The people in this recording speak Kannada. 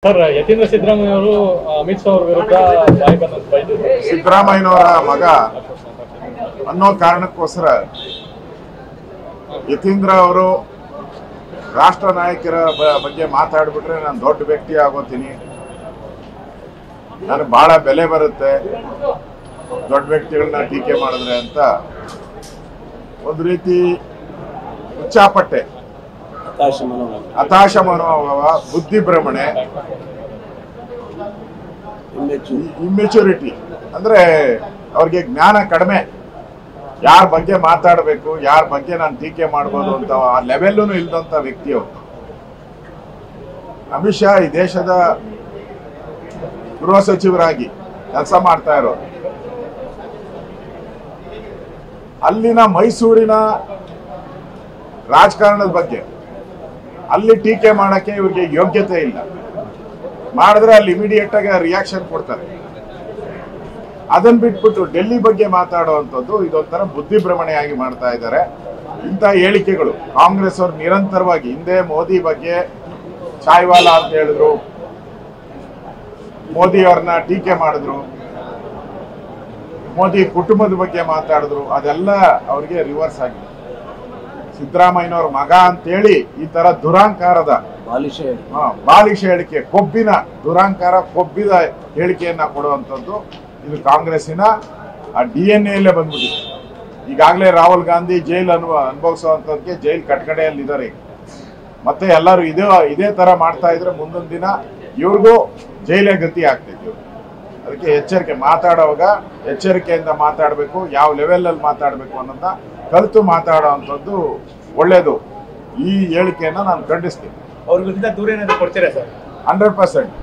ಸರ್, ಯತೀಂದ್ರ ಸಿದ್ದರಾಮಯ್ಯ ಅವರು ಅಮಿತ್ ಶಾ ಅವರ ವಿರುದ್ಧ ಸಿದ್ದರಾಮಯ್ಯನವರ ಮಗ ಅನ್ನೋ ಕಾರಣಕ್ಕೋಸ್ಕರ ಯತೀಂದ್ರ ಅವರು ರಾಷ್ಟ್ರ ನಾಯಕರ ಬಗ್ಗೆ ಮಾತಾಡ್ಬಿಟ್ರೆ ನಾನು ದೊಡ್ಡ ವ್ಯಕ್ತಿ ಆಗೋತೀನಿ, ನನಗೆ ಬಹಳ ಬೆಲೆ ಬರುತ್ತೆ ದೊಡ್ಡ ವ್ಯಕ್ತಿಗಳನ್ನ ಟೀಕೆ ಮಾಡಿದ್ರೆ ಅಂತ ಒಂದು ರೀತಿ ಉಚ್ಚಾಪಟ್ಟೆ, ಹತಾಶ ಮನೋಭಾವ, ಬುದ್ಧಿ ಭ್ರಮಣೆ, ಇಮ್ಮೆಚುರಿಟಿ ಅಂದ್ರೆ ಅವ್ರಿಗೆ ಜ್ಞಾನ ಕಡಿಮೆ, ಯಾರ ಬಗ್ಗೆ ಮಾತಾಡಬೇಕು, ಯಾರ ಬಗ್ಗೆ ನಾನು ಟೀಕೆ ಮಾಡ್ಬೋದು ಅಂತ ಆ ಲೆವೆಲ್ಲೂ ಇಲ್ದಂತ ವ್ಯಕ್ತಿ ಅವರು. ಅಮಿತ್ ಶಾ ಈ ದೇಶದ ಗೃಹ ಸಚಿವರಾಗಿ ಕೆಲಸ ಮಾಡ್ತಾ ಇರೋರು. ಅಲ್ಲಿನ ಮೈಸೂರಿನ ರಾಜಕಾರಣದ ಬಗ್ಗೆ ಅಲ್ಲಿ ಟೀಕೆ ಮಾಡಕ್ಕೆ ಇವ್ರಿಗೆ ಯೋಗ್ಯತೆ ಇಲ್ಲ. ಮಾಡಿದ್ರೆ ಅಲ್ಲಿ ಇಮಿಡಿಯೇಟ್ ಆಗಿ ರಿಯಾಕ್ಷನ್ ಕೊಡ್ತಾರೆ. ಅದನ್ನ ಬಿಟ್ಬಿಟ್ಟು ಡೆಲ್ಲಿ ಬಗ್ಗೆ ಮಾತಾಡುವಂಥದ್ದು ಇದೊಂಥರ ಬುದ್ಧಿ ಭ್ರಮಣೆಯಾಗಿ ಮಾಡ್ತಾ ಇದ್ದಾರೆ. ಇಂಥ ಹೇಳಿಕೆಗಳು ಕಾಂಗ್ರೆಸ್ ಅವರು ನಿರಂತರವಾಗಿ, ಹಿಂದೆ ಮೋದಿ ಬಗ್ಗೆ ಚಾಯ್ವಾಲಾ ಅಂತ ಹೇಳಿದ್ರು, ಮೋದಿ ಅವ್ರನ್ನ ಟೀಕೆ ಮಾಡಿದ್ರು, ಮೋದಿ ಕುಟುಂಬದ ಬಗ್ಗೆ ಮಾತಾಡಿದ್ರು, ಅದೆಲ್ಲ ಅವ್ರಿಗೆ ರಿವರ್ಸ್ ಆಗಿದೆ. ಸಿದ್ದರಾಮಯ್ಯನವ್ರ ಮಗ ಅಂತೇಳಿ ಈ ತರ ದುರಾಂಕಾರದ ಬಾಲಿಶ ಹೇಳಿಕೆ, ಕೊಬ್ಬಿನ ದುರಾಂಕಾರ, ಕೊಬ್ಬಿದ ಹೇಳಿಕೆಯನ್ನ ಕೊಡುವಂಥದ್ದು ಇದು ಕಾಂಗ್ರೆಸ್ಸಿನ ಆ DNA ಬಂದ್ಬಿಟ್ಟಿದೆ. ಈಗಾಗಲೇ ರಾಹುಲ್ ಗಾಂಧಿ ಜೈಲ್ ಅನುಭವಿಸುವಂಥದ್ದಕ್ಕೆ ಜೈಲ್ ಕಟ್ಕಡೆಯಲ್ಲಿ ಇದ್ದಾರೆ. ಮತ್ತೆ ಎಲ್ಲರೂ ಇದೇ ತರ ಮಾಡ್ತಾ ಇದ್ರೆ ಮುಂದೊಂದು ದಿನ ಇವ್ರಿಗೂ ಜೈಲೇ ಗತಿ ಆಗ್ತೈತಿ. ಅದಕ್ಕೆ ಎಚ್ಚರಿಕೆ, ಮಾತಾಡುವಾಗ ಎಚ್ಚರಿಕೆಯಿಂದ ಮಾತಾಡಬೇಕು, ಯಾವ ಲೆವೆಲಲ್ಲಿ ಮಾತಾಡಬೇಕು ಅನ್ನೋದನ್ನ ಕಲಿತು ಮಾತಾಡುವಂಥದ್ದು ಒಳ್ಳೇದು. ಈ ಹೇಳಿಕೆಯನ್ನು ನಾನು ಖಂಡಿಸ್ತೀನಿ. ಅವ್ರ ವಿರುದ್ಧ ದೂರ ಏನಾದ್ರು ಕೊಡ್ತೀರಾ ಸರ್? 100%.